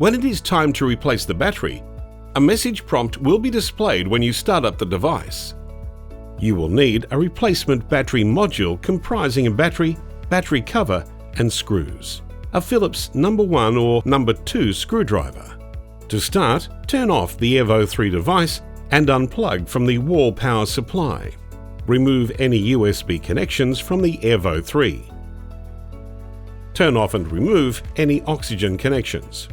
When it is time to replace the battery, a message prompt will be displayed when you start up the device. You will need a replacement battery module comprising a battery, battery cover, and screws. A Phillips No. 1 or No. 2 screwdriver. To start, turn off the Airvo 3 device and unplug from the wall power supply. Remove any USB connections from the Airvo 3. Turn off and remove any oxygen connections.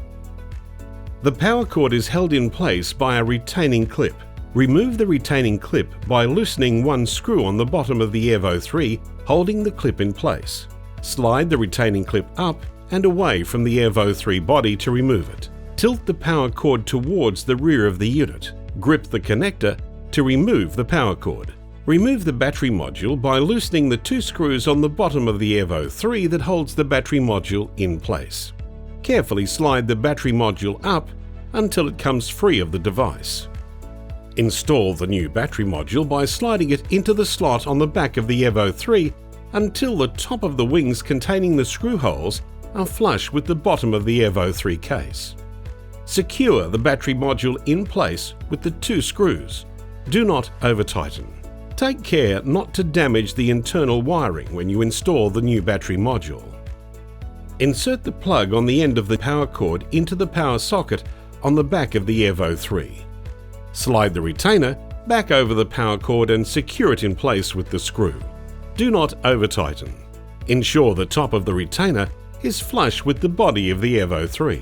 The power cord is held in place by a retaining clip. Remove the retaining clip by loosening one screw on the bottom of the Airvo 3, holding the clip in place. Slide the retaining clip up and away from the Airvo 3 body to remove it. Tilt the power cord towards the rear of the unit. Grip the connector to remove the power cord. Remove the battery module by loosening the two screws on the bottom of the Airvo 3 that holds the battery module in place. Carefully slide the battery module up until it comes free of the device. Install the new battery module by sliding it into the slot on the back of the Airvo 3 until the top of the wings containing the screw holes are flush with the bottom of the Airvo 3 case. Secure the battery module in place with the two screws. Do not over-tighten. Take care not to damage the internal wiring when you install the new battery module. Insert the plug on the end of the power cord into the power socket on the back of the Airvo 3. Slide the retainer back over the power cord and secure it in place with the screw. Do not over-tighten. Ensure the top of the retainer is flush with the body of the Airvo 3.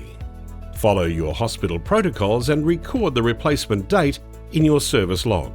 Follow your hospital protocols and record the replacement date in your service log.